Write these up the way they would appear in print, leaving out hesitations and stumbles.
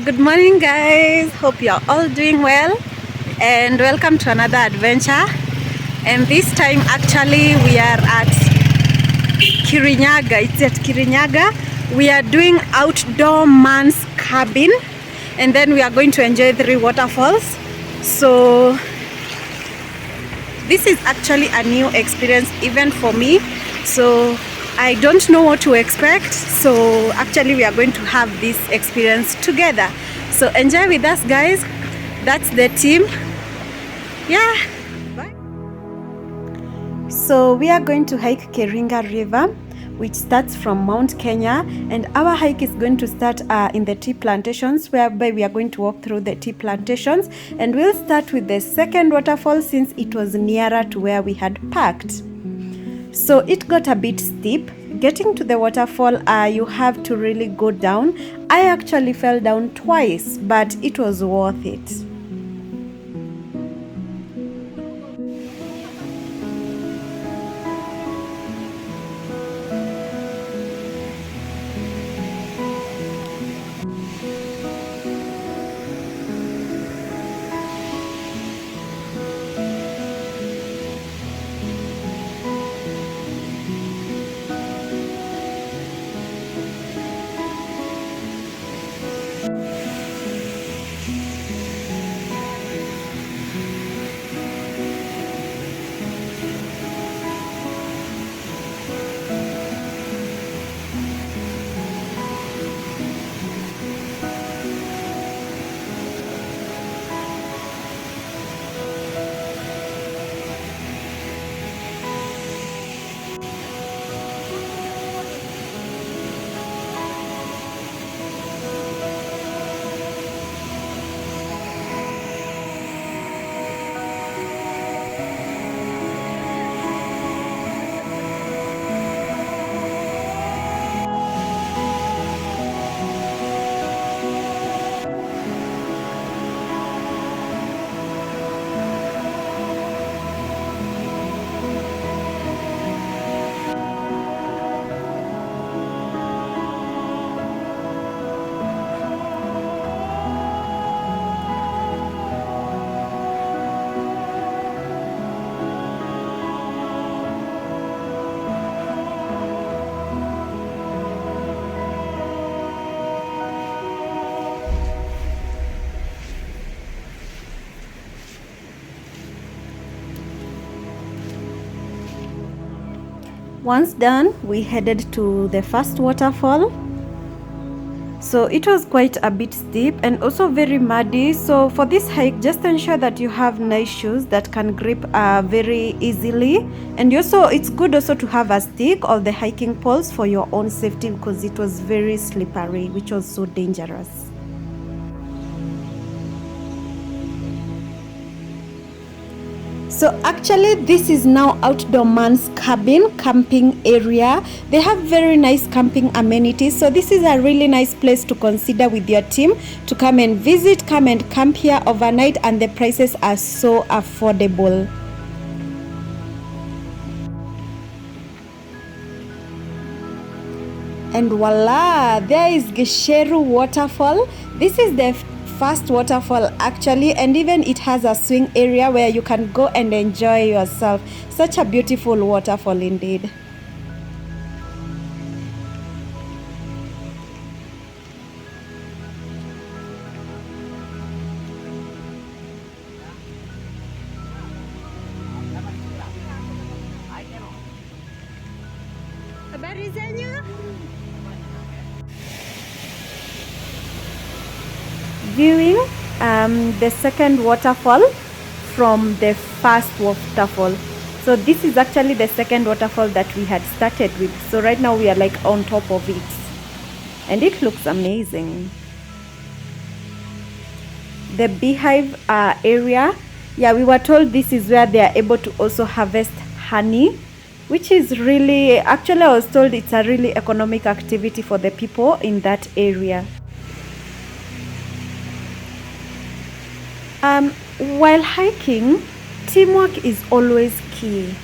Good morning, guys. Hope you're all doing well, and welcome to another adventure. And this time, actually, we are at Kirinyaga. It's at Kirinyaga. We are doing outdoor man's cabin, and then we are going to enjoy 3 waterfalls. So this is actually a new experience even for me. So I don't know what to expect, so actually we are going to have this experience together. So enjoy with us, guys. That's the team. Yeah, bye. So we are going to hike Kirinyaga River, which starts from Mount Kenya, and our hike is going to start in the tea plantations, whereby we are going to walk through the tea plantations, and we'll start with the second waterfall since it was nearer to where we had parked. So it got a bit steep. Getting to the waterfall, you have to really go down. I actually fell down twice, but it was worth it. Once done, we headed to the first waterfall. So it was quite a bit steep and also very muddy. So for this hike, just ensure that you have nice shoes that can grip very easily. And also it's good also to have a stick or the hiking poles for your own safety, because it was very slippery, which was so dangerous. So actually this is now outdoor man's cabin camping area. They have very nice camping amenities. So this is a really nice place to consider with your team to come and visit, come and camp here overnight, and the prices are so affordable. And voila, there is Gesheru waterfall. This is the first waterfall actually, and even it has a swing area where you can go and enjoy yourself. Such a beautiful waterfall indeed. Habari zenyu? Viewing the second waterfall from the first waterfall. So this is actually the second waterfall that we had started with. So right now we are like on top of it, and it looks amazing. The beehive area, yeah, we were told this is where they are able to also harvest honey, which is really, actually I was told it's a really economic activity for the people in that area. While hiking, teamwork is always key.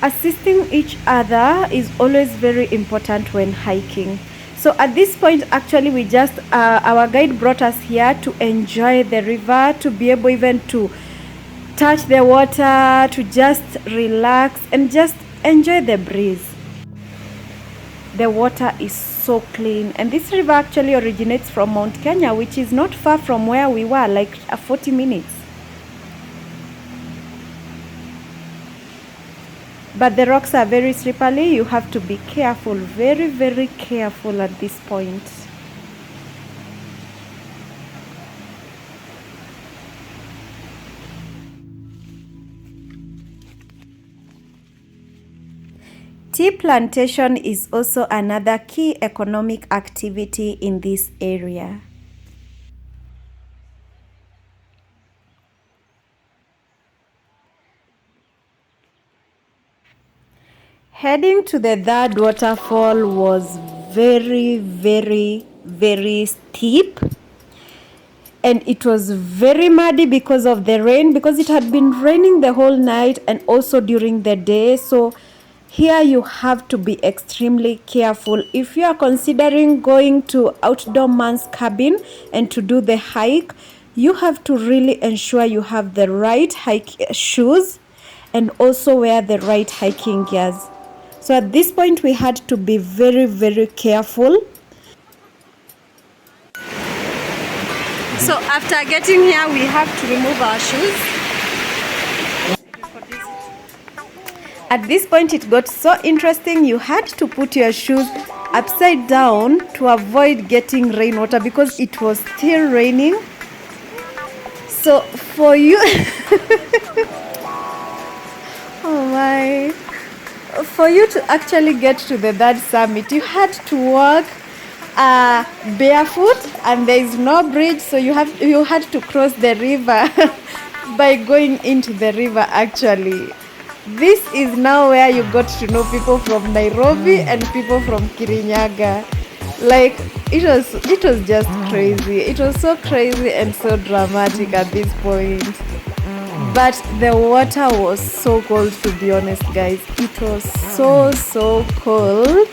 Assisting each other is always very important when hiking. So at this point, actually, we just our guide brought us here to enjoy the river, to be able even to touch the water, to just relax and just enjoy the breeze. The water is so clean, and this river actually originates from Mount Kenya, which is not far from where we were, like 40 minutes. But the rocks are very slippery. You have to be careful, very, very careful at this point. Tea plantation is also another key economic activity in this area. Heading to the third waterfall was very, very, very steep. And it was very muddy because of the rain, because it had been raining the whole night and also during the day. So here you have to be extremely careful. If you are considering going to Outdoor Man's Cabin and to do the hike, you have to really ensure you have the right hike shoes and also wear the right hiking gears. So at this point we had to be very, very careful. So after getting here, we have to remove our shoes. At this point it got so interesting. You had to put your shoes upside down to avoid getting rainwater because it was still raining. So for you oh my, for you to actually get to the third summit, you had to walk barefoot, and there is no bridge, so you had to cross the river by going into the river. Actually, this is now where you got to know people from Nairobi and people from Kirinyaga. Like it was just crazy. It was so crazy and so dramatic at this point. But the water was so cold, to be honest, guys. It was so cold.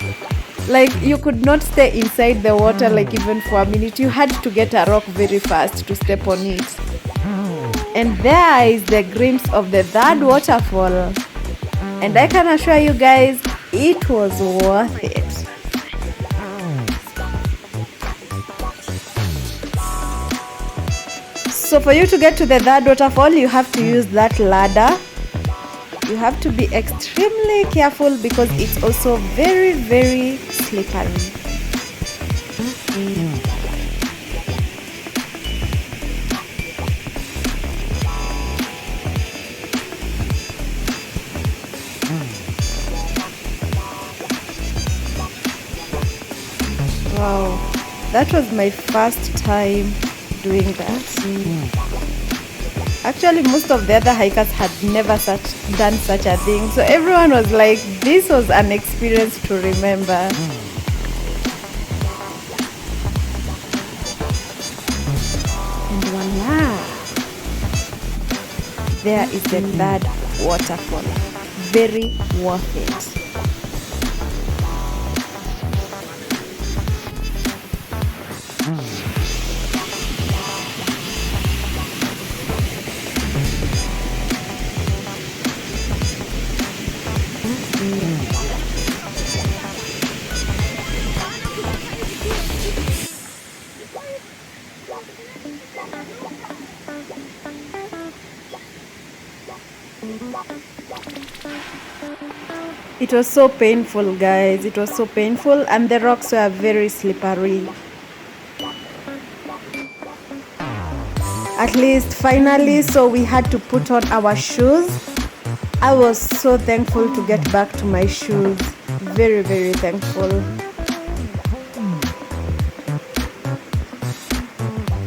Like you could not stay inside the water like even for a minute. You had to get a rock very fast to step on it. And there is the glimpse of the third waterfall. And I can assure you guys, it was worth it. So for you to get to the third waterfall, you have to use that ladder. You have to be extremely careful because it's also very, very slippery. Wow, that was my first time doing that. Actually, most of the other hikers had never done such a thing. So everyone was like, this was an experience to remember. And voila! There is the third waterfall. Very worth it. It was so painful, guys. It was so painful, and the rocks were very slippery. At least finally, so we had to put on our shoes. I was so thankful to get back to my shoes. Very, very thankful.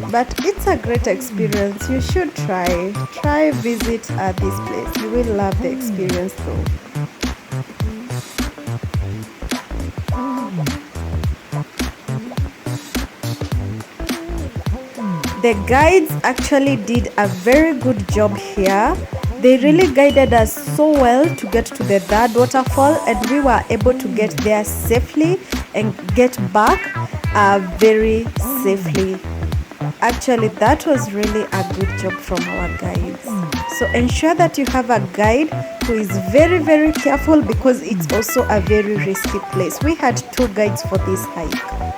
But it's a great experience. You should try visit this place. You will love the experience though. The guides actually did a very good job here. They really guided us so well to get to the third waterfall, and we were able to get there safely and get back very safely. Actually, that was really a good job from our guides. So ensure that you have a guide who is very, very careful, because it's also a very risky place. We had 2 guides for this hike.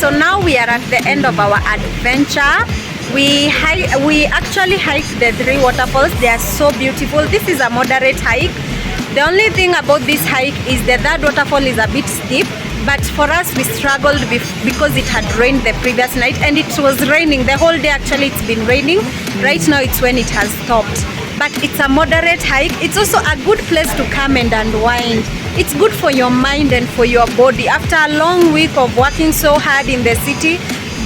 So now we are at the end of our adventure. We actually hiked the 3 waterfalls. They are so beautiful. This is a moderate hike. The only thing about this hike is the 3rd waterfall is a bit steep, but for us we struggled because it had rained the previous night, and it was raining the whole day. Actually, it's been raining. Right now it's when it has stopped. But it's a moderate hike. It's also a good place to come and unwind. It's good for your mind and for your body. After a long week of working so hard in the city,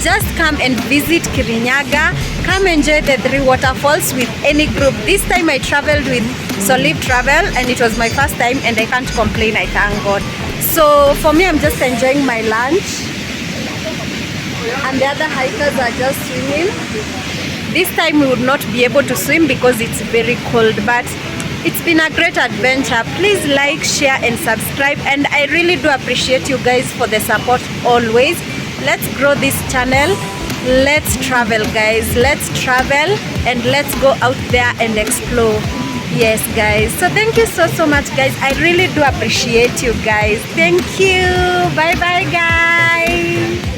just come and visit Kirinyaga. Come enjoy the 3 waterfalls with any group. This time I traveled with Solib Travel, and it was my first time, and I can't complain, I thank God. So for me, I'm just enjoying my lunch, and the other hikers are just swimming. This time we would not be able to swim because it's very cold, but it's been a great adventure. Please like, share and subscribe, and I really do appreciate you guys for the support always. Let's grow this channel. Let's travel, guys. Let's travel and let's go out there and explore. Yes, guys. So thank you so much, guys. I really do appreciate you guys. Thank you. Bye bye, guys.